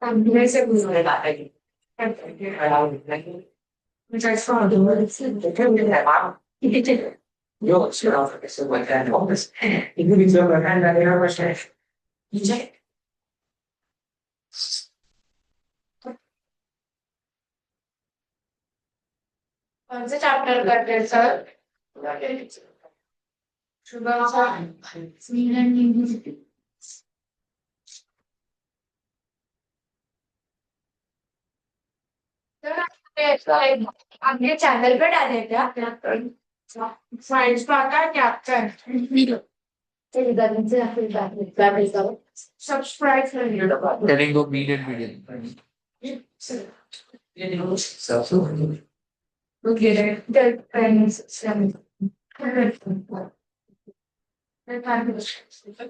También se puso de la calle. Muchas cosas, yo esperaba que se vuelva en hombres. Y me hizo la gana de la noche. Y ya. कौन से chapter करते हैं sir? सुबह का आपने channel पे डाले क्या साइंस का कैप्चर सब्सक्राइब करिए Telling the mean and median. Okay, the friends.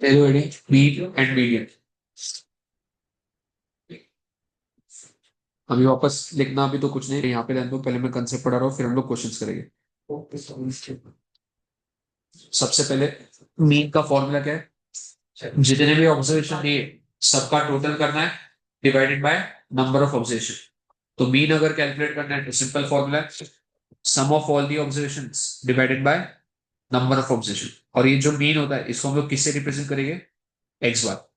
Everybody, mean and median. अभी वापस लिखना अभी तो कुछ नहीं यहाँ पे रहने दो, पहले मैं कंसेप्ट पढ़ा रहा हूँ, फिर हम लोग क्वेश्चंस करेंगे। सबसे पहले मीन का फॉर्मूला क्या है? जितने भी ऑब्जर्वेशन दिए सबका टोटल करना है divided by number of observation. तो मीन अगर कैलकुलेट करना है तो सिंपल फॉर्मूला है sum of all the observations divided by number of observation. और ये जो मीन होता है इसको हम लोग किससे रिप्रेजेंट करेंगे? एक्स बार।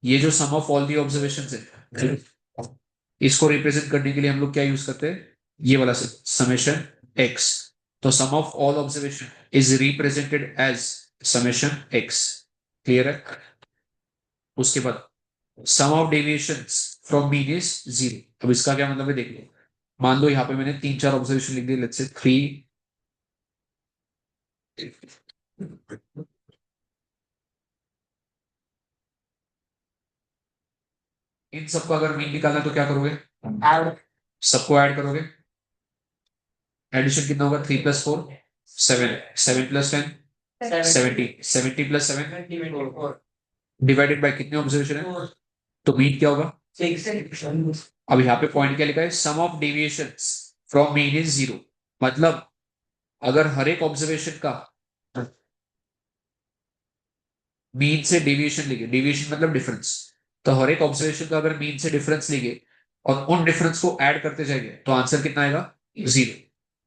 ये जो सम ऑफ ऑल दी ऑब्जर्वेशंस है इसको रिप्रेजेंट करने के लिए हम लोग क्या यूज करते हैं? ये वाला समेशन एक्स। तो sum of all observation is represented as summation x. Clear है? उसके बाद sum of deviations from mean is zero. अब इसका क्या मतलब है देख लो। मान लो यहाँ पे मैंने 3-4 ऑब्जर्वेशन लिख दिए, लेट्स से 3। इन सबका अगर मीन निकालना है तो क्या करोगे? ऐड। सबको ऐड करोगे। एडिशन कितना होगा? 3+4 7, 7+10 70, 70 + 7 डिवाइडेड बाय कितने ऑब्जर्वेशन है? तो मीन क्या होगा? 6। अब यहाँ पे पॉइंट क्या लिखा है? Sum of deviations from mean is zero. मतलब अगर हर एक ऑब्जर्वेशन का मीन से डेविएशन लिखे, डेविएशन मतलब डिफरेंस, तो हर एक ऑब्जर्वेशन का अगर मीन से डिफरेंस लिखे और उन डिफरेंस को ऐड करते जाएंगे तो आंसर कितना आएगा? जीरो।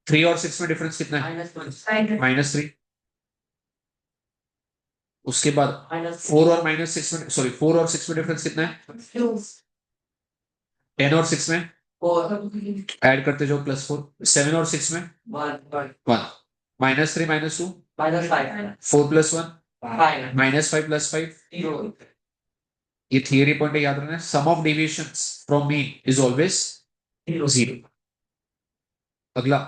3 और 6 में डिफरेंस कितना है? -3। उसके बाद 4 और -6 में, सॉरी 4 और 6 में डिफरेंस कितना है? 10 और 6 में ऐड करते जाओ +4। 7 और 6 में 1। -3 -2 4 + 1 -5 + 5। ये थियरी पॉइंट याद रखना है। Sum of deviations from mean is always zero. अगला,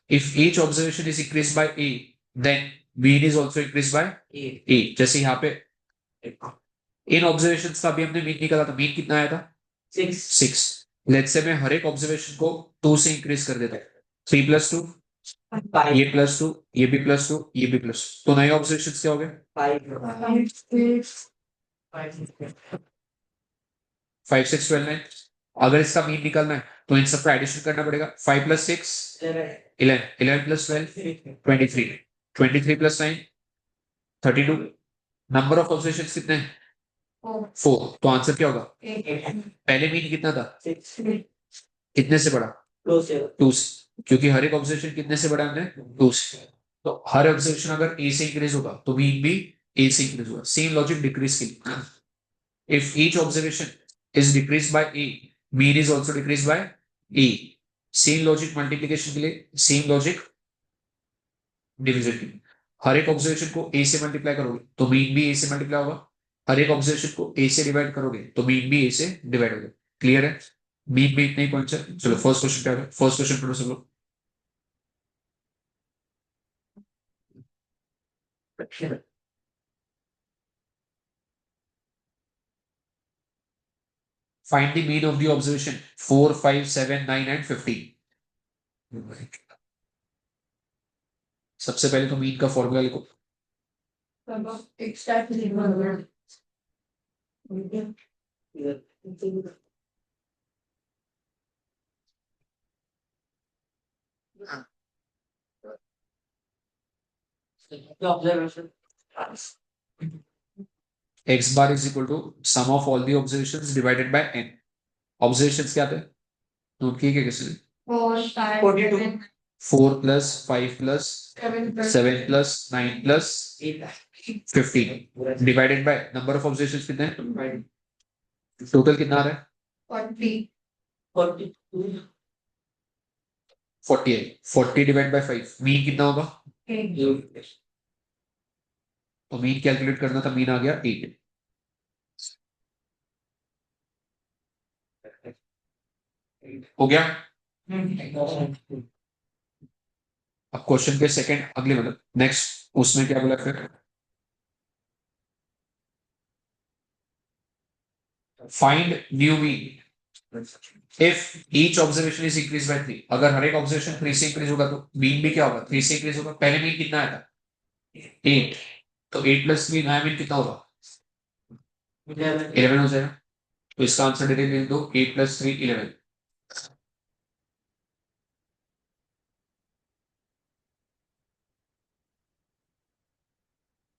if each observation is increase by a then mean is also increase by a. जैसे यहाँ पे इन ऑब्जर्वेशंस का भी हमने मीन निकाला था, मीन कितना आया था? 6। लेट्स से मैं हर एक ऑब्जर्वेशन को 2 से इंक्रीज कर देता हूँ। 3 + 2 ये +2, ये भी +2, ये भी +2, तो नए ऑब्जर्वेशंस क्या हो गए? 5 6 12 9। अगर इसका मीन निकालना है तो इन सबका एडिशन करना पड़ेगा। 5 + 6 11, 11 + 12 23, 23 + 9 32। नंबर ऑफ ऑब्जर्वेशंस कितने हैं? 4। तो आंसर क्या होगा? पहले मीन कितना था? कितने से बढ़ा? 2 से, क्योंकि हर एक ऑब्जर्वेशन कितने से बढ़ा हमने? 2 से। तो हर ऑब्जर्वेशन अगर ए से इंक्रीज होगा तो मीन भी ए से इंक्रीज होगा। सेम लॉजिक डिक्रीज के लिए। If each observation is decreased by A, mean is also decreased by A. Same logic multiplication के लिए, same logic division के लिए। हर एक ऑब्जर्वेशन को A से मल्टीप्लाई करोगे तो मीन भी A से मल्टीप्लाई होगा। हर एक ऑब्जर्वेशन को A से डिवाइड करोगे तो मीन भी A से डिवाइड होगा। क्लियर है? मीन में इतने ही पॉइंट्स है। चलो फर्स्ट क्वेश्चन क्या है? फर्स्ट क्वेश्चन पढ़ो सब लोग। Find the mean of the observation 4, 5, 7, 9 and 15। सबसे पहले तो मीन का फॉर्मूला लिखो। observation x bar is equal to sum of all the observations divided by n. Observations क्या थे? नोट किए क्या किसी ने? 4, 5, 42. 4 plus 5 plus 7 plus 9 plus 15 divided by number of observations कितने हैं? टोटल कितना आ रहा है? 48. 40 डिवाइड बाय 5 मीन कितना होगा? तो मीन कैलकुलेट करना था, मीन आ गया 8. हो गया. अब क्वेश्चन के सेकंड अगले मतलब नेक्स्ट उसमें क्या बोला फिर? Find new mean if each observation is increase bye 3. अगर हर एक ऑब्जर्वेशन 3 से इंक्रीज होगा तो मीन भी क्या होगा? 3 से इंक्रीज होगा. पहले मीन कितना आया था? 8. तो 8 प्लस 3 नया मीन कितना होगा? 11 हो जाएगा. तो इसका आंसर डायरेक्ट लिख दो. 8 plus 3 11.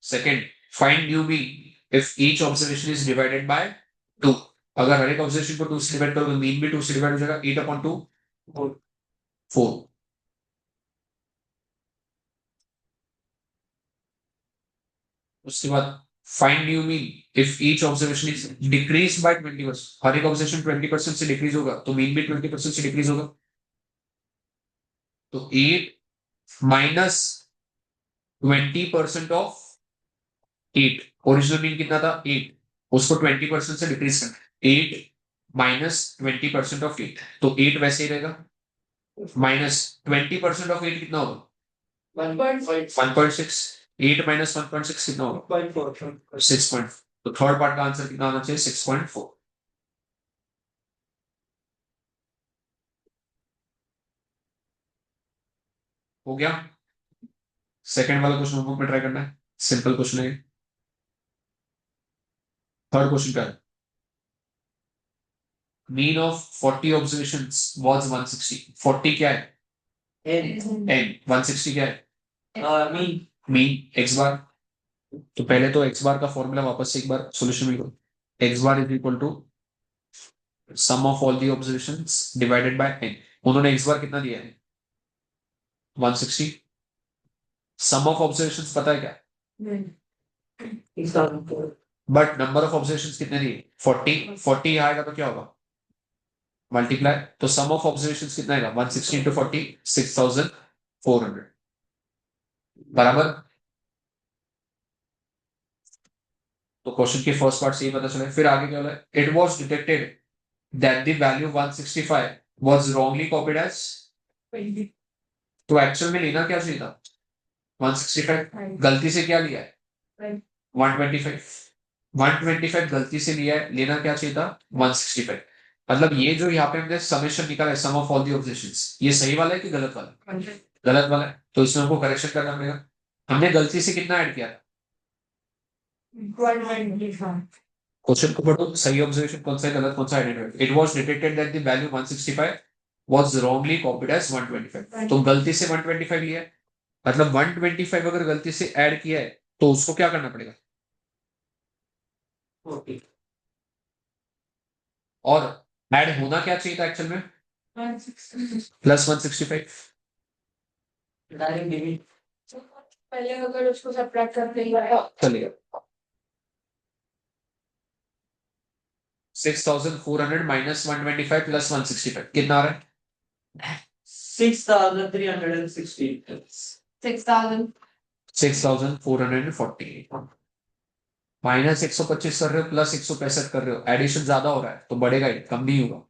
Second, find new mean if each observation is divided by 2. अगर हर एक ऑब्जर्वेशन को 2 से डिवाइड करोगे मीन भी 2 से डिवाइड हो जाएगा. 8 अपॉन 2 4. उसके बाद find new mean if each observation is decrease by 20%. हर एक ऑब्जर्वेशन 20% से डिक्रीज होगा तो मीन भी 20% से डिक्रीज होगा. तो 8 माइनस 20% ऑफ 8. ओरिजिनल मीन कितना था? 8. उसको 20% से डिक्रीज करना. 8 माइनस 20% ऑफ 8. तो 8 वैसे ही रहेगा. माइनस 20% ऑफ 8 कितना होगा? 1.6. 8 माइनस 1.6 कितना होगा? 6. तो थर्ड पार्ट का आंसर कितना आना चाहिए? 6.4. हो गया. सेकंड वाला क्वेश्चन नोटबुक में ट्राई करना है. सिंपल क्वेश्चन है. थर्ड क्वेश्चन क्या है? Mean of 40 observations was 160. 40 क्या है? n. 160 क्या है? मीन x बार. तो पहले तो x बार का फॉर्मूला वापस से एक बार सॉल्यूशन में लो. x bar is equal to sum of all the observations divided by n. उन्होंने x बार कितना दिया है? 160. सम ऑफ ऑब्जर्वेशंस पता है क्या? बट नंबर ऑफ ऑब्जर्वेशंस कितने दिए? 40. 40 आएगा तो क्या होगा? मल्टीप्लाई. तो सम ऑफ ऑब्जर्वेशंस कितना आएगा? 160 into 40 6400. बराबर. तो क्वेश्चन के फर्स्ट पार्ट से ही पता चला. फिर आगे क्या बोला? It was detected that the value 165 was wrongly copied as. तो एक्चुअल में लेना क्या चाहिए था? 165. गलती से क्या लिया है? 125. 125 गलती से लिया है. लेना क्या चाहिए था? 165. मतलब ये जो यहाँ पे हमने समेशन निकाला है, sum of all the observations, ये सही वाला है कि गलत वाला? गलत वाला है. तो इसमें हमको करेक्शन करना पड़ेगा. हमने गलती से कितना ऐड किया? क्वेश्चन को पढ़ो. सही ऑब्जर्वेशन कौन सा है, गलत कौन सा identify. It was detected that the value 165 was wrongly copied as 125. तो गलती से 125 लिया है. मतलब 125 अगर गलती से ऐड किया है तो उसको क्या करना पड़ेगा? और ऐड होना क्या चाहिए था एक्चुअल में? प्लस 165. पहले अगर उसको सब्ट्रैक्ट करते चलिए. 6400 माइनस 125 प्लस 165 कितना आ रहा है? 6360. 6000. 6440. माइनस 125 कर रहे हो, प्लस 165 कर रहे हो. एडिशन ज्यादा हो रहा है तो बढ़ेगा ही, कम नहीं होगा.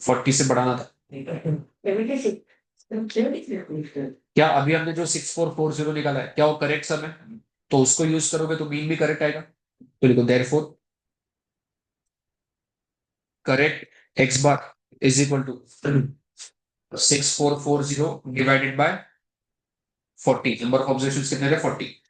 40 से बढ़ाना था. क्या अभी हमने जो 6440 निकाला है क्या वो करेक्ट सम है? तो उसको यूज करोगे तो मीन भी करेक्ट आएगा. तो लिखो therefore correct x bar is equal to 6440 divided by 40. Number of observations कितने थे? 40.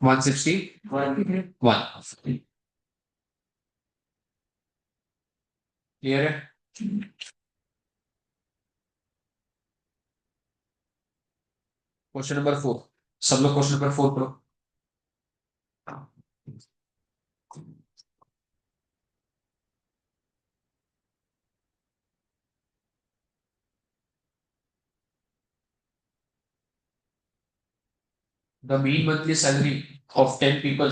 161 क्लियर है? क्वेश्चन नंबर 4, सब लोग क्वेश्चन नंबर 4 करो। The mean monthly salary of 10 people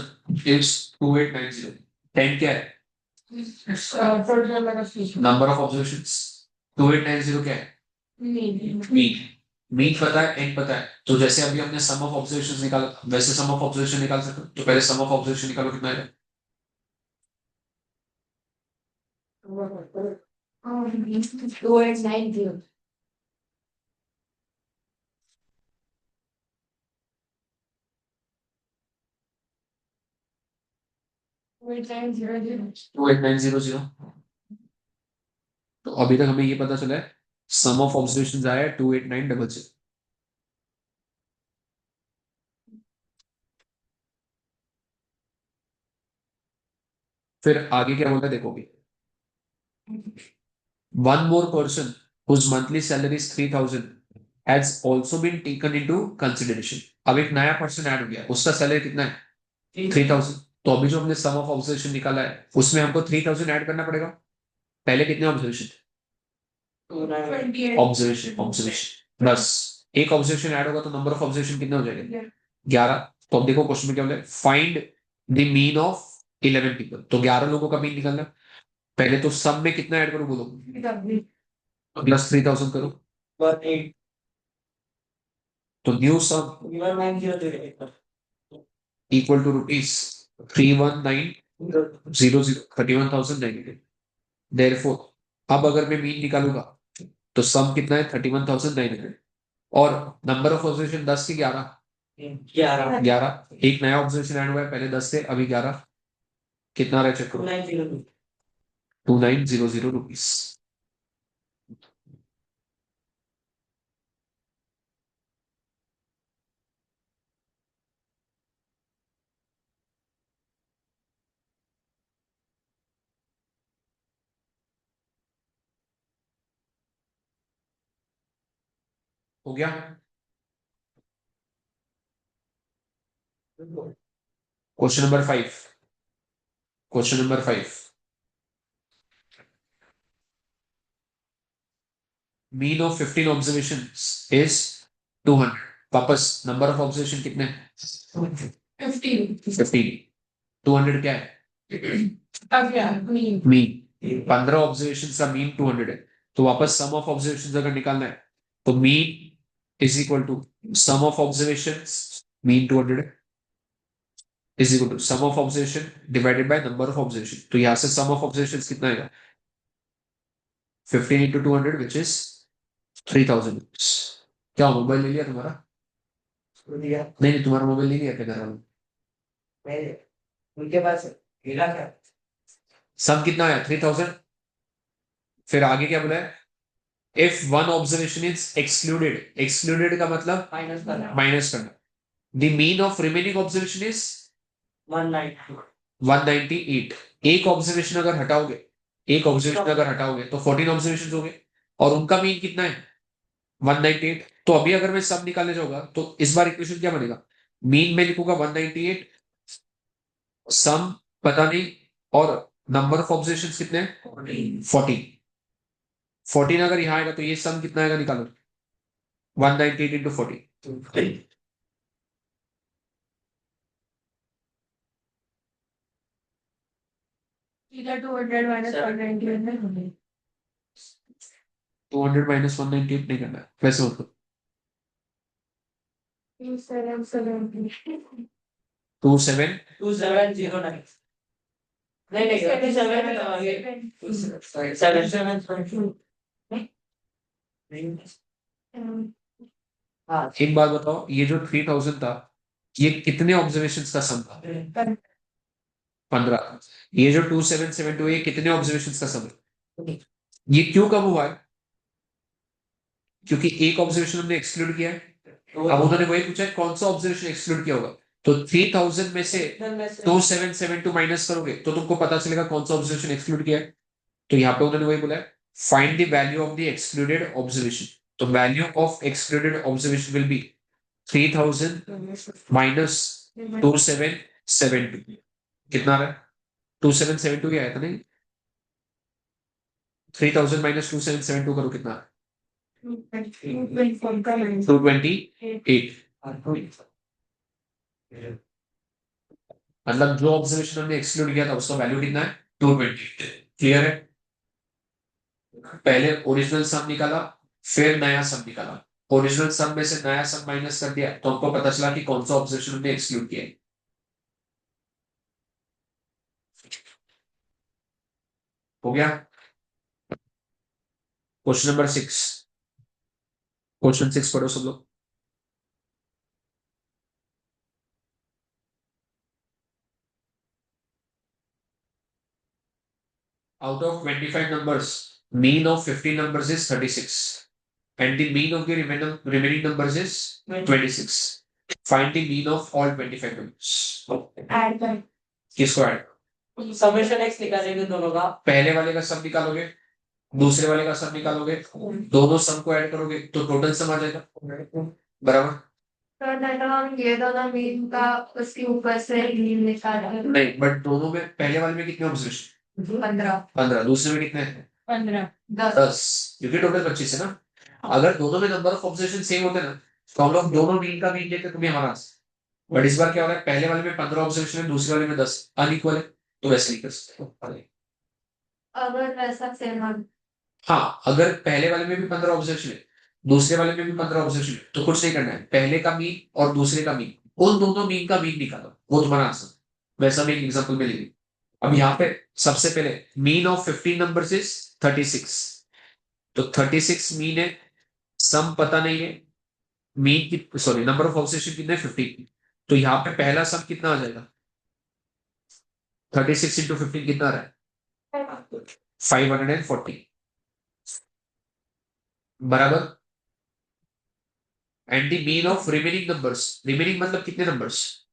is 2890. 10 क्या है? Number of observations. 2890 क्या है? Mean. मीन पता है, एन पता है, तो जैसे अभी हमने सम ऑफ ऑब्जर्वेशन निकाला वैसे सम ऑफ ऑब्जर्वेशन निकाल सकते हो। तो पहले सम ऑफ ऑब्जर्वेशन निकालो, कितना है? 2890. 2890. 2890। तो अभी तक हमें ये पता चला है सम ऑफ ऑब्जर्वेशन आया है 28900। फिर आगे क्या बोलता है देखोगे। One more person whose monthly salary is 3000 has also been taken into consideration. अब एक नया पर्सन ऐड हो गया, उसका सैलरी कितना है? 3000। तो अभी जो हमने सम ऑफ ऑब्जर्वेशन निकाला है उसमें हमको 3000 ऐड करना पड़ेगा। पहले कितने ऑब्जर्वेशन थे? ऑब्जर्वेशन प्लस एक ऑब्जर्वेशन ऐड होगा तो नंबर ऑफ ऑब्जर्वेशन कितने हो जाएंगे? 11। तो अब देखो क्वेश्चन में क्या बोला है, find the mean of 11 people. तो 11 लोगों का मीन निकालना है। पहले तो सब में कितना ऐड करो बोलो, प्लस 3000 करो। तो new sum equal to rupees 31900, 31,900। Therefore अब अगर मैं मीन निकालूंगा तो सम कितना है? 31,900। और नंबर ऑफ ऑब्जर्वेशन 10 की 11? 11। एक नया ऑब्जर्वेशन ऐड हुआ है, पहले 10 थे अभी 11। कितना रहा चेक करो, 2900 रुपीज। हो गया? Question number 5। Question number 5, mean of 15 observation is 200। वापस नंबर ऑफ ऑब्जर्वेशन कितने? 15। 200 क्या है? मीन। 15 ऑब्जर्वेशन का मीन 200 है। तो वापस सम ऑफ ऑब्जर्वेशन अगर निकालना है तो mean is equal to sum of observation, mean 200 is equal to sum of observation divided by number of observation. तो यहां से सम ऑफ ऑब्जर्वेशन कितना आएगा? 15 into 200 which is 3000। क्या मोबाइल ले लिया तुम्हारा? नहीं नहीं, तुम्हारा मोबाइल नहीं लिया क्या घर वालों? उनके पास मिला क्या? सम कितना आया? 3000। फिर आगे क्या बोला है? If one observation is excluded, excluded का मतलब माइनस करना। The mean of remaining observation is 198। एक ऑब्जर्वेशन अगर हटाओगे, एक ऑब्जर्वेशन अगर हटाओगे तो 14 ऑब्जर्वेशन हो गए और उनका मीन कितना है? 198। तो अभी अगर मैं सब निकालने जाऊंगा तो इस बार इक्वेशन क्या बनेगा? मीन में लिखूंगा 198, सम पता नहीं, और नंबर ऑफ ऑब्जर्वेशन कितने हैं? 14। 14 अगर यहां आएगा तो ये सम कितना आएगा निकालो, 198 इंटू 14। इधर 200 minus 198 200 माइनस 198 नहीं करना है, वैसे मत करो। 2770 27 2709 नहीं नहीं 77 हाँ एक बात बताओ, ये जो 3000 था ये कितने ऑब्जर्वेशन का सम था? 15। ये जो 2772 ये कितने ऑब्जर्वेशन का सम है? ये क्यों कम हुआ है? क्योंकि एक ऑब्जर्वेशन हमने एक्सक्लूड किया है। अब उन्होंने वही पूछा है कौन सा ऑब्जर्वेशन एक्सक्लूड किया होगा, तो 3000 में से 2772 माइनस करोगे तो तुमको पता चलेगा कौन सा ऑब्जर्वेशन एक्सक्लूड किया है। तो यहाँ पे उन्होंने वही बोला है, find the value of the excluded observation. तो value of excluded observation will be 3000 minus 2772। कितना आ रहा है? 2772 क्या आया था नहीं? 3000 माइनस 2772 करो कितना? 228। मतलब जो ऑब्जर्वेशन हमने एक्सक्लूड किया था उसका वैल्यू कितना है? 220। क्लियर है? पहले ओरिजिनल सम निकाला, फिर नया सम निकाला। ओरिजिनल सम में से नया सम माइनस कर दिया तो हमको पता चला कि कौन सा ऑब्जर्वेशन हमने एक्सक्लूड किया है। हो गया? Question number 6। क्वेश्चन 6 पढ़ो सब लोग। Out of 25 numbers, mean of 15 numbers is 36, and the mean of the remaining numbers is 26. Find the mean of all 25 numbers. Add कर किसको ऐड? समेशन एक्स निकालेंगे दोनों का। पहले वाले का सम निकालोगे, दूसरे वाले का सम निकालोगे, दोनों सम को ऐड करोगे तो टोटल सम आ जाएगा। बराबर? ये दोनों मीन का उसके ऊपर से मीन निकालेंगे। नहीं, बट दोनों में पहले वाले में कितने ऑब्जर्वेशन? 15। दूसरे में कितने हैं? 10। क्योंकि टोटल 25 है ना। अगर दोनों में नंबर ऑफ ऑब्जर्वेशन सेम होते ना तो हम लोग दोनों मीन का मीन लेते, तुम्हें हमारा। बट इस बार क्या हो रहा है, पहले वाले में 15 ऑब्जर्वेशन है, दूसरे वाले में 10, अनइक्वल है, तो वैसे नहीं कर सकते। अगर वैसा सेम हम हाँ, अगर पहले वाले में भी 15 ऑब्जर्वेशन है, दूसरे वाले में भी 15 ऑब्जर्वेशन है, तो कुछ नहीं करना है, पहले का मीन और दूसरे का मीन, उन दोनों मीन का मीन निकालो, वो तुम्हारा आंसर। वैसा मैं एक एग्जांपल में लेंगे। अब यहाँ पे सबसे पहले मीन ऑफ 15 नंबर्स इज 36। तो 36 मीन है, सम पता नहीं है, मीन की सॉरी नंबर ऑफ ऑब्जर्वेशन कितने? 15। तो यहाँ पे पहला सम कितना आ जाएगा? 36 इंटू 15 कितना आ रहा है? 540। बराबर? And the mean of remaining numbers, remaining मतलब कितने नंबर्स?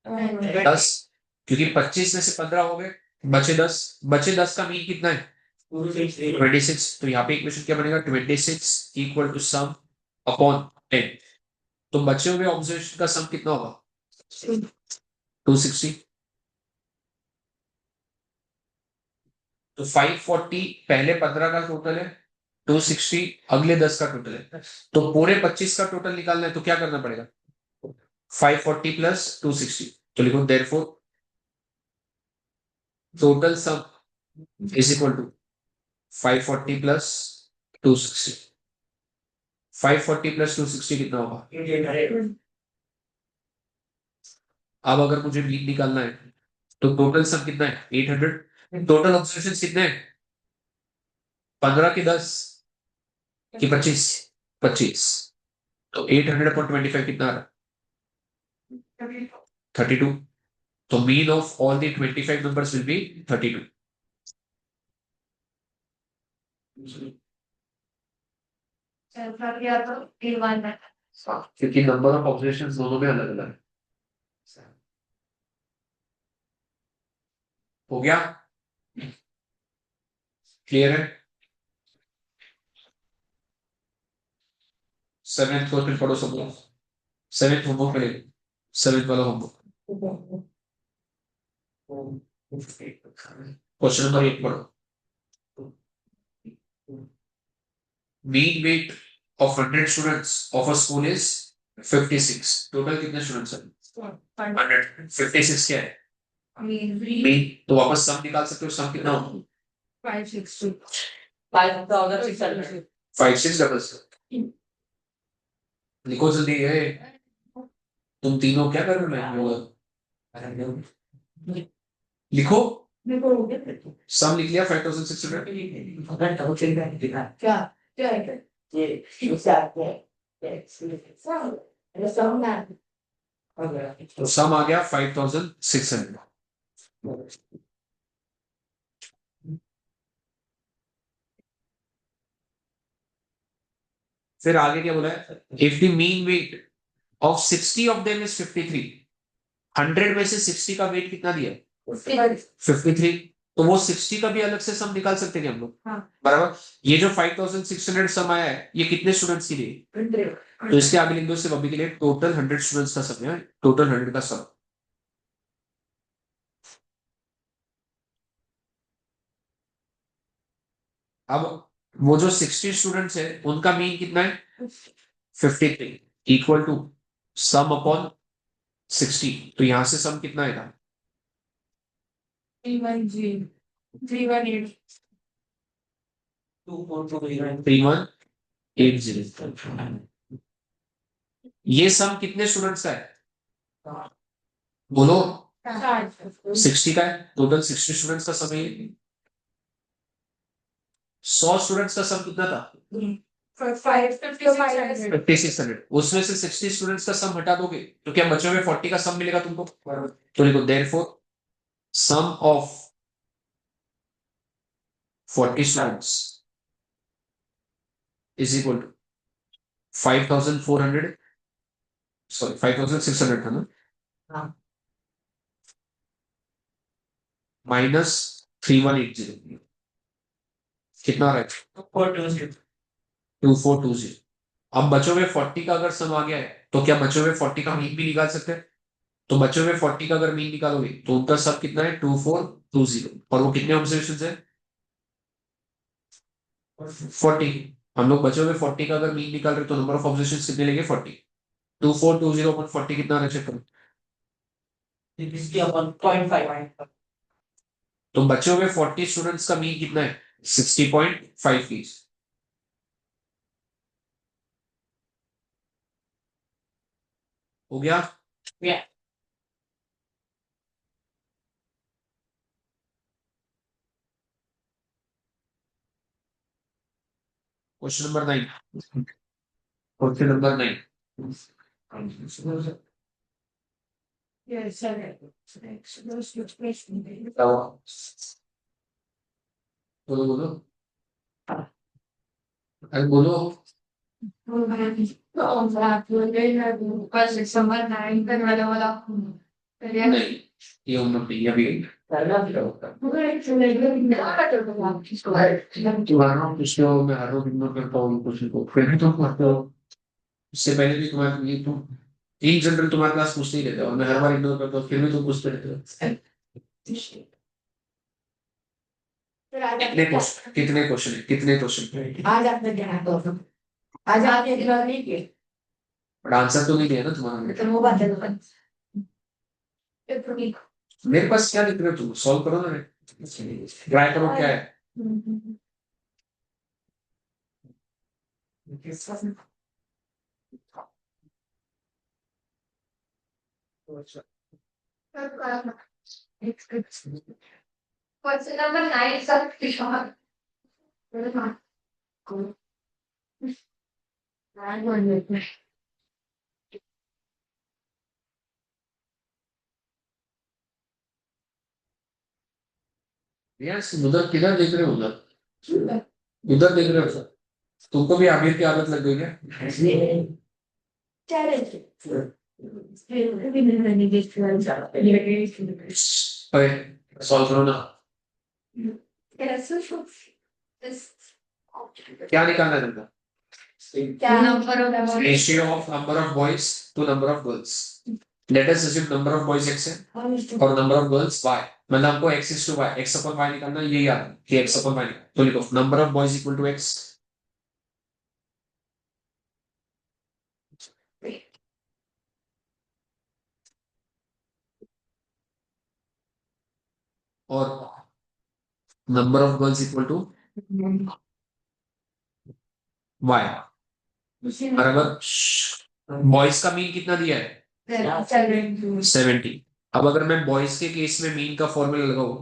10। क्योंकि 25 में से 15 हो गए, बचे 10। बचे 10 का मीन कितना है? 26। तो यहाँ पे इक्वेशन क्या बनेगा? 26 इक्वल टू सम अपॉन 10। तो बचे हुए ऑब्जर्वेशन का सम कितना होगा? 260। तो 540 पहले 15 का टोटल है, 260 अगले 10 का टोटल है। तो पूरे 25 का टोटल निकालना है तो क्या करना पड़ेगा? 540 प्लस 260। तो लिखो therefore total sum is equal to 540 plus 260। 540 plus 260 कितना होगा? अब अगर मुझे मीन निकालना है तो टोटल सम कितना है? 800। टोटल ऑब्जर्वेशन कितने हैं? 15 की 10 की 25? 25। तो 800 अपॉन 25 कितना आ रहा है? 32। तो mean of all the 25 numbers will be 32। क्योंकि नंबर ऑफ ऑब्जर्वेशन दोनों में अलग अलग है। हो गया? क्लियर है? 7th क्वेश्चन पढ़ो सब लोग। 7th होमवर्क मिलेगा, 7th वाला होमवर्क। क्वेश्चन नंबर 1 पढ़ो। Mean weight of 100 students of a school is 56. Total कितने स्टूडेंट्स हैं? 100। 56 क्या है? मीन। तो वापस सम निकाल सकते हो, सम कितना होगा? 560 5,600 5666। लिखो जल्दी है, तुम तीनों क्या कर रहे हो? लिखो। सम लिख लिया 5600। क्या क्या है ये तो सम आ गया 5600। फिर आगे क्या बोला है? If the mean weight of 60 of them is 53, 100 में से 60 का वेट कितना दिया? 53। तो वो 60 का भी अलग से सम निकाल सकते हैं हम लोग। हाँ। बराबर। ये जो 5600 सम आया है ये कितने स्टूडेंट्स के लिए? तो इसके आगे लिख दो सिर्फ अभी के लिए टोटल 100 स्टूडेंट्स का सम है, टोटल 100 का सम। अब वो जो 60 स्टूडेंट्स है उनका मीन कितना है? 53 इक्वल टू सम अपॉन 60। तो यहां से सम कितना आएगा? 318 3180। ये सम कितने स्टूडेंट्स का है? बोलो। 60 का है, टोटल 60 स्टूडेंट्स का सम है ये। 100 स्टूडेंट्स का सम कितना था? 5600। उसमें से 60 स्टूडेंट्स का सम हटा दोगे तो क्या बचे हुए 40 का सम मिलेगा तुमको? तो लिखो therefore sum of 40 students is equal to 5400, sorry 5600 था ना, हाँ। माइनस 3180। कितना आ रहा है? 2420। अब बचे हुए 40 का अगर सम आ गया है तो क्या बचे हुए 40 का मीन भी निकाल सकते हैं? तो बचे हुए 40 का अगर मीन निकालोगे तो उनका सब कितना है? 2420। और वो कितने ऑब्जर्वेशन है? 40। हम लोग बचे हुए 40 का अगर मीन निकाल रहे तो नंबर ऑफ ऑब्जर्वेशन कितने लेंगे? 40। 2420 अपॉन 40 कितना आ रहा है चेक करो। तो बचे हुए 40 स्टूडेंट्स का मीन कितना है? 60.5 फीस। हो गया? Question number 9। Question number 9। बोलो बोलो। अरे बोलो। नहीं, ये उम्र नहीं अभी। तुम्हारा पिछले में हर रोज इग्नोर करता हूँ कुछ को, फिर भी तुम करते हो। इससे पहले भी तुम्हारे ये तुम इन जनरल तुम्हारे क्लास पूछते ही रहते हो और मैं हर बार इग्नोर करता हूँ फिर भी तुम पूछते रहते हो। कितने क्वेश्चन है? कितने क्वेश्चन? आज आपने क्या है? आज आपने इतना नहीं किया। बट आंसर तो नहीं दिया ना तुम्हारा। तो वो बात है तो मेरे पास क्या लिख रहे हो तुम? सॉल्व करो ना। ट्राई करो क्या है। क्वेश्चन नंबर 9 सब किशोर यस, उधर किधर देख रहे हो? उधर उधर देख रहे हो सर? तुमको भी आमिर की आदत लग गई क्या? अरे सॉल्व करो ना। क्या निकालना है तुमको? Ratio of number of boys to number of girls. Let us assume number of boys x है और नंबर ऑफ गर्ल्स y। मतलब हमको x is to y, x upon y निकालना, यही याद है कि x upon y निकालना। तो लिखो number of boys equal to x और number of girls equal to y। और अगर बॉयज का मीन कितना दिया है? 70। अब अगर मैं बॉयज के केस में मीन का फॉर्मूला लगाऊं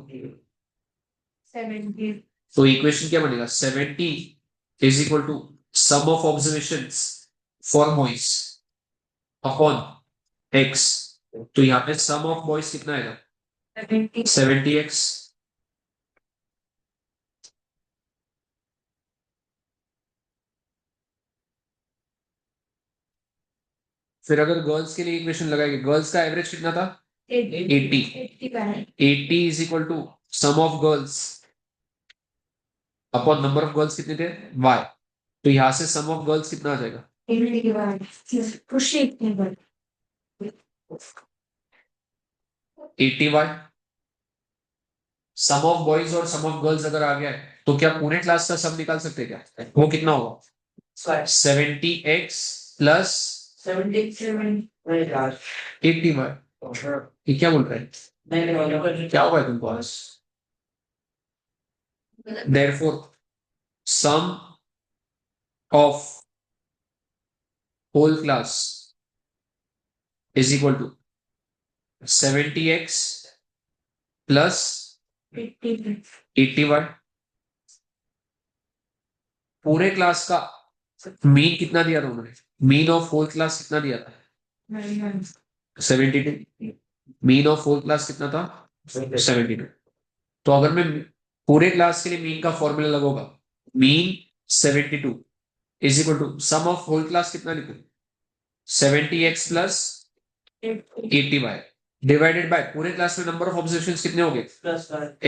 तो इक्वेशन क्या बनेगा? 70 is equal to sum of observations for boys upon x। तो यहाँ पे सम ऑफ बॉयज कितना आएगा? 70x। फिर अगर गर्ल्स के लिए इक्वेशन लगाएंगे, गर्ल्स का एवरेज कितना था? 80 80 is equal to sum of girls upon number of girls कितने थे y तो यहां से सम ऑफ गर्ल्स कितना आ जाएगा 80y सम ऑफ बॉयज और सम ऑफ गर्ल्स अगर आ गया है तो क्या पूरे क्लास का सम निकाल सकते हैं क्या वो कितना होगा 70x प्लस 80y ये क्या बोल रहे हैं क्या हुआ है तुमको आज therefore sum of whole class is equal to 70x plus 80y पूरे क्लास का मीन कितना दिया था उन्होंने मीन ऑफ होल क्लास कितना दिया था 72 मीन ऑफ होल क्लास कितना था 72 तो अगर मैं पूरे क्लास के लिए मीन का फॉर्मूला लगोगा mean 72 is equal to sum of whole class कितना लिखूं 70x plus 80y divided by पूरे क्लास में नंबर ऑफ ऑब्जर्वेशंस कितने हो गए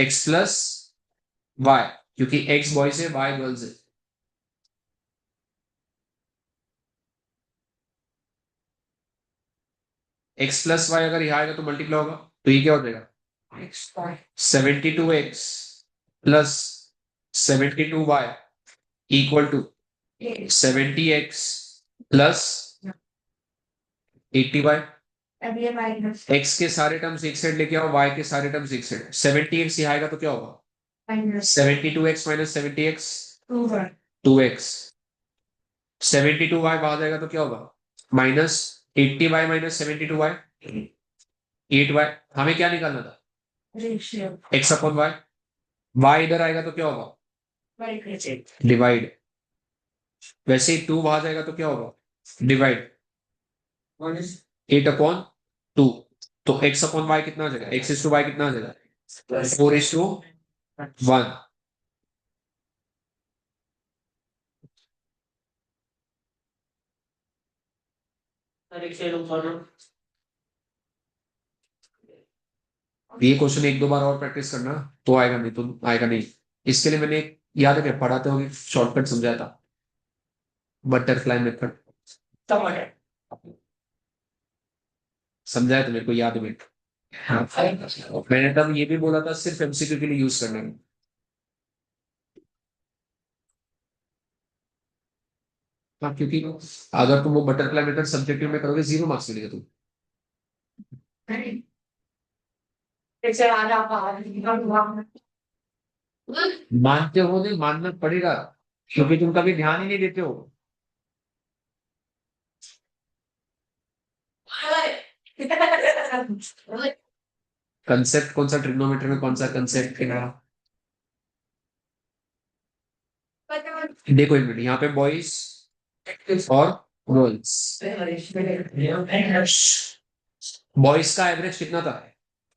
x प्लस y क्योंकि x बॉयज है y गर्ल्स है x प्लस वाई अगर यहाँ आएगा तो मल्टीप्लाई होगा तो ये क्या हो जाएगा 72x plus 72y equal to 70x plus 80y x के सारे टर्म्स एक साइड लेके आओ y के सारे टर्म्स एक साइड 70x यहाँ आएगा तो क्या होगा 72x minus 70x 2x 72y बाहर जाएगा तो क्या होगा minus 80y minus 72y 8y हमें क्या निकालना था x अपॉन y y इधर आएगा तो क्या होगा डिवाइड वैसे ही 2 बाहर जाएगा तो क्या होगा डिवाइड 8 अपॉन 2 तो x अपॉन y कितना आ जाएगा x इज टू y कितना आ जाएगा 4 इज टू 1 ये क्वेश्चन एक दो बार और प्रैक्टिस करना तो आएगा नहीं तो आएगा नहीं इसके लिए मैंने याद है क्या पढ़ाते होंगे शॉर्टकट समझाया था बटरफ्लाई मेथड समझाया तो मेरे को याद है हाँ। मैंने तब ये भी बोला था सिर्फ एमसीक्यू के लिए यूज करने में हाँ क्योंकि अगर तुम वो बटरफ्लाई मेथड सब्जेक्टिव में करोगे 0 मार्क्स मिलेगा तुम मानते हो नहीं मानना पड़ेगा क्योंकि तुम कभी ध्यान ही नहीं देते हो कंसेप्ट कौन सा ट्रिग्नोमेट्री में कौन सा कंसेप्ट है देखो एक मिनट यहाँ पे बॉयज और गर्ल्स बॉयज का एवरेज कितना था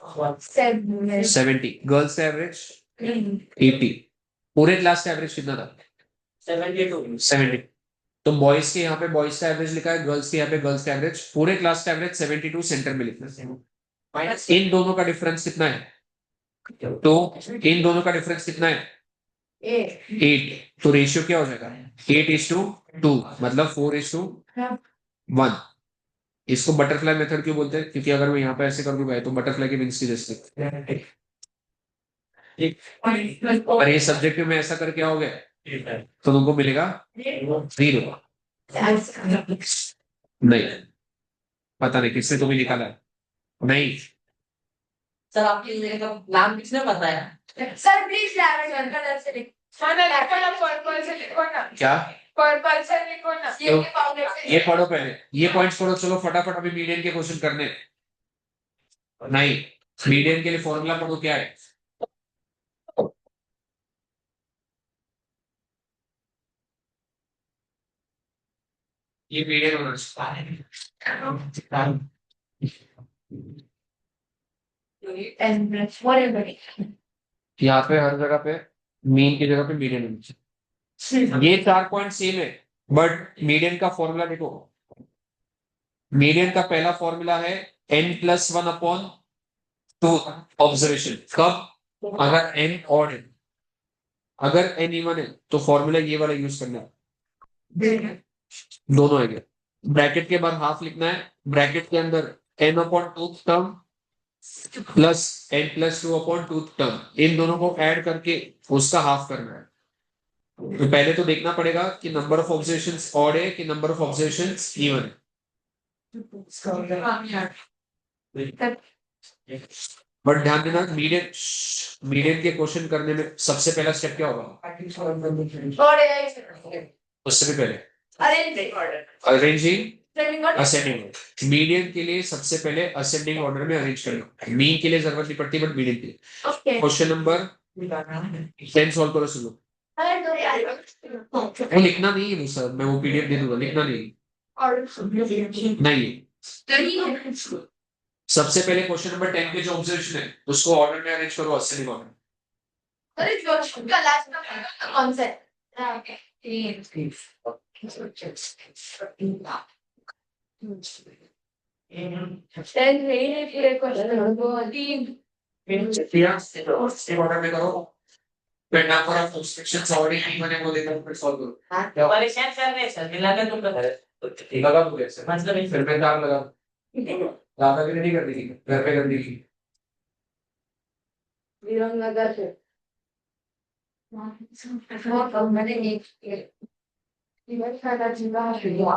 70 गर्ल्स का एवरेज 80 पूरे क्लास का एवरेज कितना था 70 तो बॉयज के यहाँ पे बॉयज का एवरेज लिखा है गर्ल्स के यहाँ पे गर्ल्स का एवरेज पूरे क्लास का एवरेज 72 सेंटर में लिखना है इन दोनों का डिफरेंस कितना है तो इन दोनों का डिफरेंस कितना है 8 तो रेशियो क्या हो जाएगा 8:2 मतलब 4:1 इसको बटरफ्लाई मेथड क्यों बोलते हैं क्योंकि अगर मैं यहाँ पे ऐसे कर दूंगा तो बटरफ्लाई के विंग्स की जैसे और ये सब्जेक्ट में ऐसा करके आओगे तो तुमको मिलेगा 0 नहीं पता नहीं किसने तुम्हें निकाला है नहीं सर आपके नाम किसने बताया सर प्लीज क्या पर्पल से लिखो ना ये पढ़ो पहले ये पॉइंट्स पढ़ो चलो फटाफट अभी मीडियन के क्वेश्चन करने नहीं मीडियन के लिए फॉर्मूला पढ़ो क्या है ये मीडियन होना यहाँ पे हर जगह पे मीन की जगह पे मीडियन होना चाहिए ये 4 पॉइंट सेम है बट मीडियन का फॉर्मूला देखो मीडियन का पहला फॉर्मूला है n+1 अपॉन टूथ ऑब्जर्वेशन कब, अगर n ऑड है, अगर n इवन है तो फॉर्मूला ये वाला यूज करना है, दोनों आएंगे। ब्रैकेट के बाद हाफ लिखना है, ब्रैकेट के अंदर n upon tooth term plus n plus 2 upon tooth term, इन दोनों को ऐड करके उसका हाफ करना है। तो पहले तो देखना पड़ेगा कि नंबर ऑफ ऑब्जर्वेशंस ऑड है कि नंबर ऑफ ऑब्जर्वेशंस इवन है। बट ध्यान देना, मीडियन मीडियन के क्वेश्चन करने में सबसे पहला स्टेप क्या होगा, उससे भी पहले अरेंजिंग असेंडिंग। मीडियन के लिए सबसे पहले असेंडिंग ऑर्डर में अरेंज करना, मीन के लिए जरूरत नहीं पड़ती बट मीडियन के लिए। क्वेश्चन नंबर 10 सॉल्व करो सुनो। वो लिखना नहीं है सर, मैं वो पीडीएफ दे दूंगा, लिखना नहीं नहीं। सबसे पहले क्वेश्चन नंबर 10 के जो ऑब्जर्वेशन है उसको ऑर्डर में अरेंज करो, असेंडिंग ऑर्डर। ऑर्डर में करो, फिर number of observations already given है वो देखो, फिर सॉल्व करो। परेशान कर रहे हैं सर, मिलाकर तुम लगा दूंगा सर, मतलब फिर मैं दाग लगा, ज्यादा भी नहीं कर दी, घर पे कर दी। विरंगनगर से बहुत कम मैंने एक इवन सारा जिला हुआ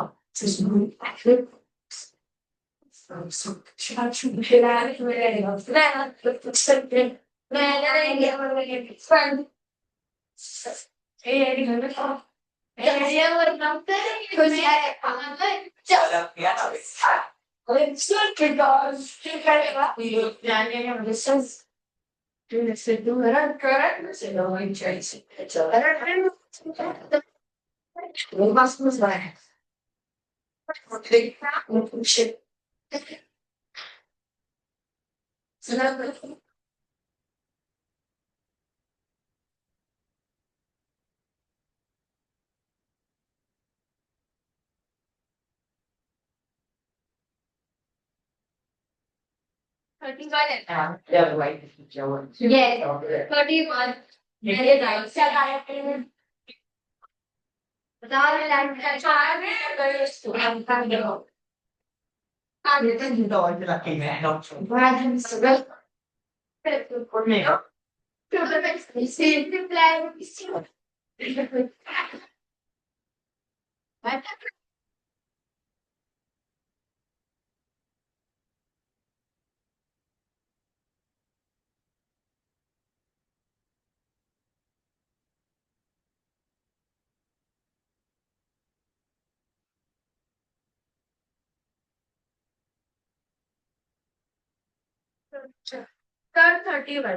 Sir, 31.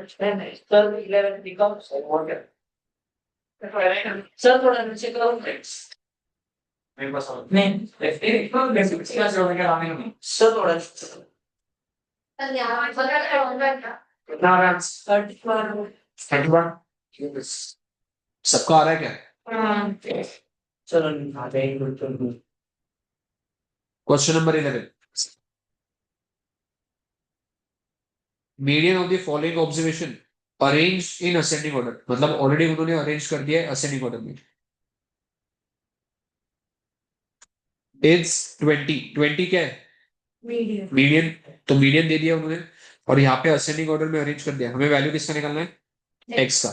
Sir, 11 becomes water. Sir, थोड़ा नीचे करो मेरे पास नहीं सर थोड़ा सबका आ रहा है क्या? चलो question number 11, median of the following observation arrange in ascending order, मतलब ऑलरेडी उन्होंने अरेंज कर दिया है असेंडिंग ऑर्डर में। इज 20 क्या है, मीडियन, तो मीडियन दे दिया उन्होंने और यहाँ पे असेंडिंग ऑर्डर में अरेंज कर दिया। हमें वैल्यू किसका निकालना है, एक्स का।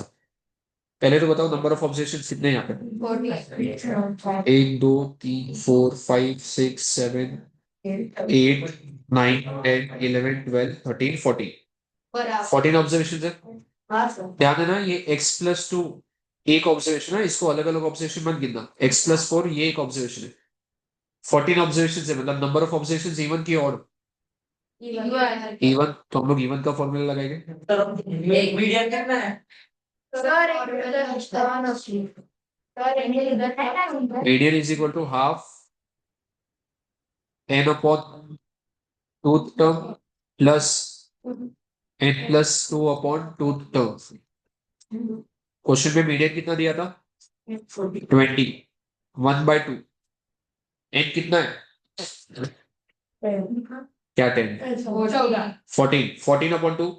पहले तो बताओ नंबर ऑफ ऑब्जर्वेशन कितने यहाँ पे, 1 2 3 4 5 6 7 8 9 10 11 12 13 14 ऑब्जर्वेशन है। ध्यान देना ये x प्लस 2 एक ऑब्जर्वेशन है, इसको अलग अलग ऑब्जर्वेशन मत गिनना। x प्लस 4 ये एक ऑब्जर्वेशन है, 14 ऑब्जर्वेशन है, मतलब नंबर ऑफ ऑब्जर्वेशन इवन की ऑड, इवन। तो हम लोग इवन का फॉर्मूला लगाएंगे, मीडियन करना है median is equal to half n upon tooth term plus n plus 2 upon tooth term. Question में मीडियन कितना दिया था, 20, 1/2, n कितना है क्या 10 14 14 upon 2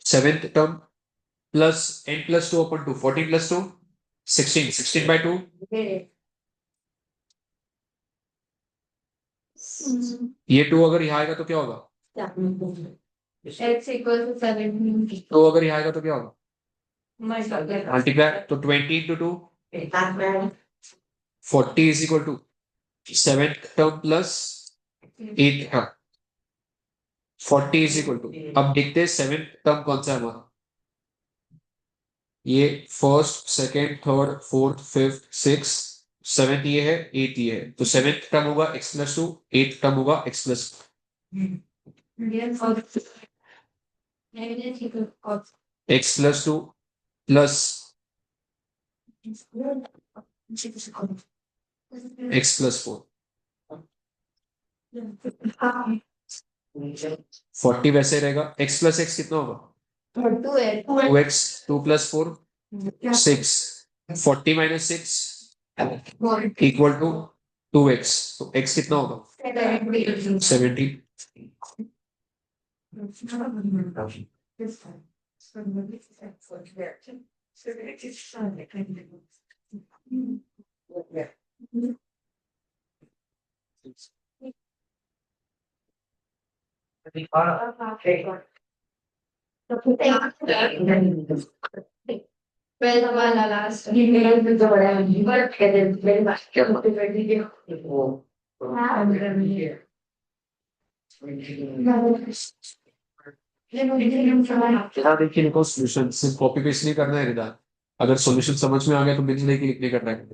seventh term plus n plus 2 upon 2 14 plus 2 16 16 by 2 ये 2 अगर यहाँ आएगा तो क्या होगा तो अगर यहाँ आएगा तो क्या होगा मल्टीप्लाई तो 20 into 2 40 is equal to seventh term plus 8 हाँ 40 इज इक्वल टू अब देखते हैं सेवेंथ टर्म कौन सा है हमारा ये first second third fourth fifth six seventh ये है एट ये है तो सेवेंथ टर्म होगा x प्लस 2 एट टर्म होगा x plus x plus 2 plus x plus 4 40 वैसे रहेगा x प्लस x कितना होगा 2x 2 plus 4 6 40 minus 6 equal to 2x तो x कितना होगा 70 यहाँ देखिए लिखो सॉल्यूशन सिर्फ कॉपी पेस्ट नहीं करना है रिदा अगर सॉल्यूशन समझ में आ गया तो बिना लिखे लिखने करना है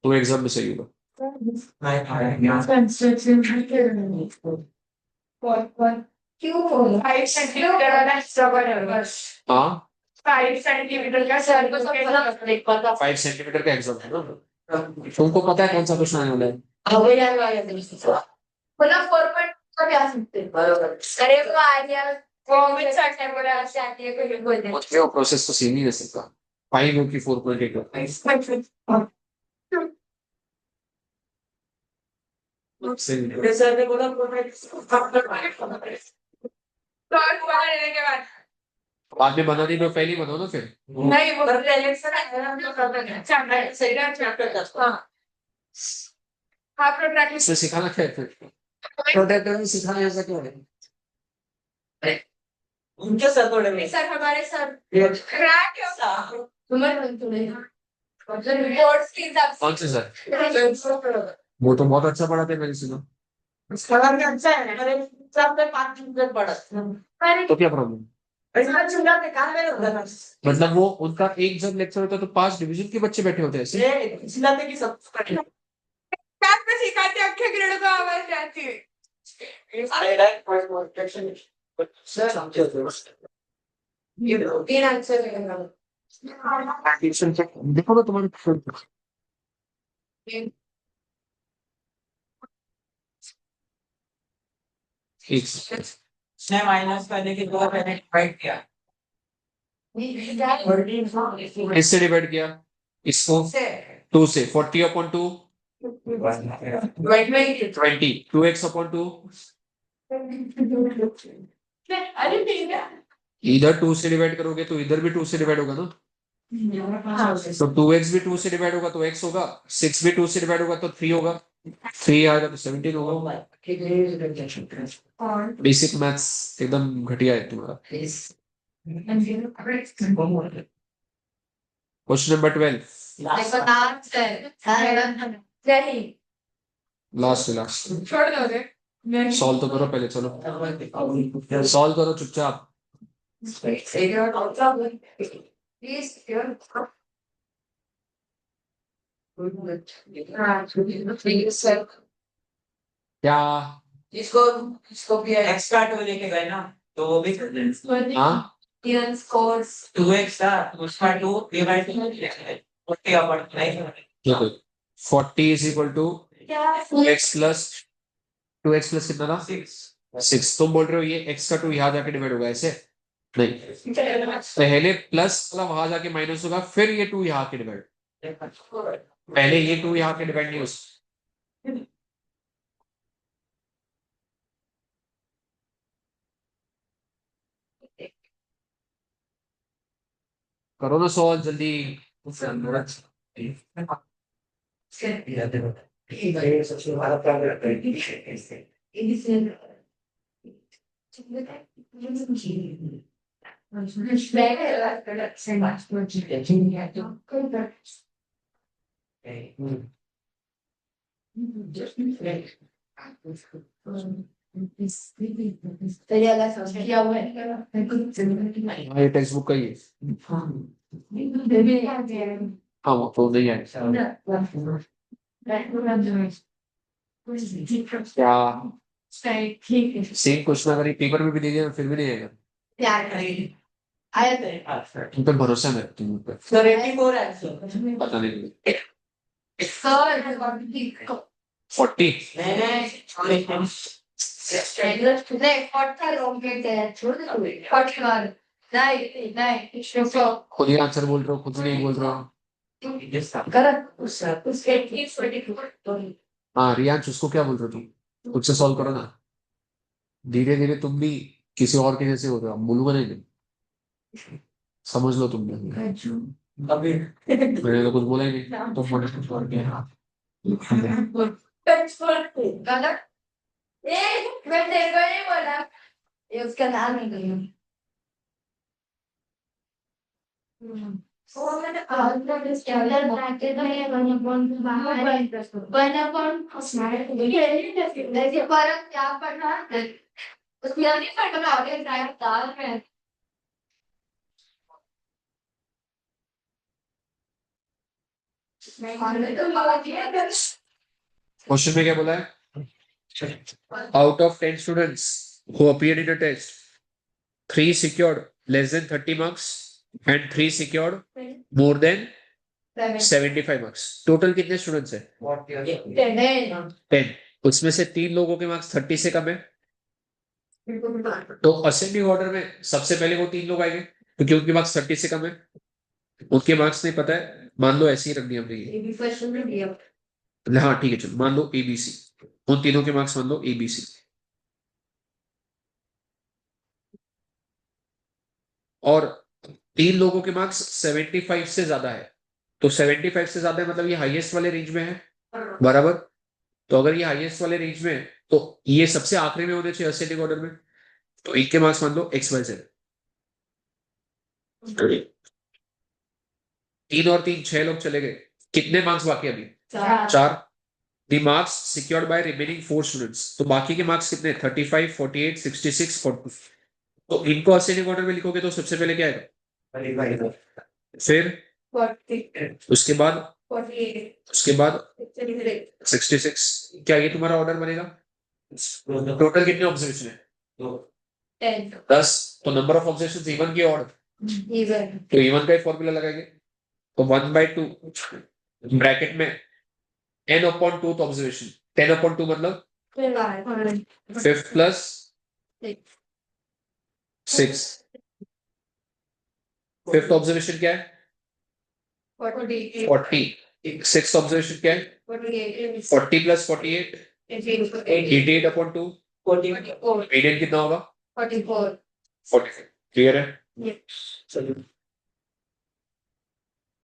तो एग्जाम में सही होगा हाँ 5 सेंटीमीटर का सर्कल 5 सेंटीमीटर का एग्जाम है ना तुमको पता है कौन सा क्वेश्चन आने वाला है मतलब 4 का भी आ सकते हैं अरे वो आ गया कॉमेंट करने बोला से आती है कोई बोल दे मुझे वो प्रोसेस तो सेम ही रह सकता 5 हो कि 4.8 सर ने बोला बाद में बना दी तो पहले ही बनाओ ना फिर नहीं वो इलेक्शन है हम लोग कर रहे हैं सही ना चैप्टर 10 हां आप प्रोडक्ट इससे सिखाना क्या है फिर प्रोडक्ट में सिखाना ऐसा क्यों है उनके सर थोड़े में सर हमारे सर क्रैक क्यों तुम्हारे थोड़े रिपोर्ट्स के हिसाब कौन से सर वो तो बहुत अच्छा पढ़ाते मैंने सुना से अच्छा है अरे सब पे 5 मिनट पढ़ा अरे तो क्या प्रॉब्लम ऐसा चुना के काम में होता है मतलब वो उनका एक जब लेक्चर होता है तो 5 डिवीजन के बच्चे बैठे होते हैं ऐसे ये चिल्लाते कि सब क्या पे सिखाते अक्षय ग्रेड को आवाज जाती है अरे राइट फर्स्ट प्रोटेक्शन सर समझो ये तीन आंसर है देखो ना तुम्हारे एक इसने माइनस करने के 2 मैंने डिवाइड किया इससे डिवाइड किया इसको 2 से 40 अपॉन 2 20 2x अपॉन 2 अरे ठीक है इधर 2 से डिवाइड करोगे तो इधर भी 2 से डिवाइड होगा ना तो 2x भी 2 से डिवाइड होगा तो x होगा 6 भी 2 से डिवाइड होगा तो 3 होगा 3 आएगा तो 17 होगा बेसिक मैथ्स एकदम घटिया है तुम्हारा क्वेश्चन नंबर 12 लास्ट छोड़ दो रे सॉल्व तो करो पहले चलो सॉल्व करो चुपचाप क्या इसको इसको भी एक्स्ट्रा 2 लेके गए ना तो वो भी कर दें हाँ स्कोर्स 2x था उसका 2 डिवाइड किया 40 अपॉन नहीं 40 is equal to 2x plus 2x plus कितना था 6 तुम बोल रहे हो ये x का 2 यहाँ जाके डिवाइड होगा ऐसे नहीं पहले प्लस वाला वहां जाके माइनस होगा फिर ये 2 यहाँ के डिवाइड पहले ये 2 यहाँ के डिवाइड नहीं हो करो ना सॉल्व जल्दी। हाँ ये टेक्स्ट बुक का ही है। हाँ वो तो नहीं है क्या सेम क्वेश्चन अगर पेपर में भी दे दिया तो फिर भी नहीं आएगा। तुम पे भरोसा है मेरा, तुम पे पता नहीं 40 खुद ही आंसर बोल रहे हो, खुद ही नहीं बोल रहे हो। हाँ रियांश उसको क्या बोल रहे हो तुम, खुद से सॉल्व करो ना। धीरे धीरे तुम भी किसी और के जैसे हो रहे हो, अब बोलूंगा नहीं मैं। समझ लो तुम भी। मैंने तो कुछ बोला ही नहीं, तुम बोले कुछ और क्या। मैं तेरे को नहीं बोला, ये उसका नाम है कहीं। वो मैंने आज स्टैंडर्ड ब्रैकेट में 1/1 देखिए पर क्या पढ़ना है उसमें नहीं पढ़ना आगे डायरेक्ट दाल में। क्वेश्चन में क्या बोला है, out of 10 students who appeared in the test, 3 secured less than 30 marks and 3 secured more than 75 marks. Total कितने स्टूडेंट्स हैं? 10। उसमें से 3 लोगों के मार्क्स 30 से कम है, तो असेंडिंग ऑर्डर में सबसे पहले वो 3 लोग आएंगे क्योंकि उनके मार्क्स 30 से कम है। उनके मार्क्स नहीं पता है, मान लो ऐसे ही रख दिया हमने ये। हाँ ठीक है चलो, मान लो एबीसी, उन तीनों के मार्क्स मान लो एबीसी। और 3 लोगों के मार्क्स 75 से ज्यादा है, तो 75 से ज्यादा है मतलब ये हाईएस्ट वाले रेंज में है, बराबर। तो अगर ये हाईएस्ट वाले रेंज में है तो ये सबसे आखिरी में होने चाहिए असेंडिंग ऑर्डर में, तो इनके मार्क्स मान लो XYZ। 3 और 3 6 लोग चले गए, कितने मार्क्स बाकी अभी? 4। The marks secured by remaining 4 students, तो बाकी के मार्क्स कितने? 35 48 66 40। तो इनको असेंडिंग ऑर्डर में लिखोगे तो सबसे पहले क्या आएगा, फिर उसके बाद 66। क्या ये तुम्हारा ऑर्डर बनेगा? टोटल कितने ऑब्जर्वेशन है? 10। तो नंबर ऑफ ऑब्जर्वेशन इवन की ऑर्डर, तो इवन का एक फॉर्मूला लगाएंगे, तो 1/2 ब्रैकेट में n अपॉन 2 ऑब्जर्वेशन, 10 अपॉन 2 मतलब 5 प्लस 6। फिफ्थ ऑब्जर्वेशन क्या है? 40। सिक्स ऑब्जर्वेशन क्या है? 40 प्लस 48 88 अपॉन 2। मीडियन कितना होगा? 44। क्लियर है?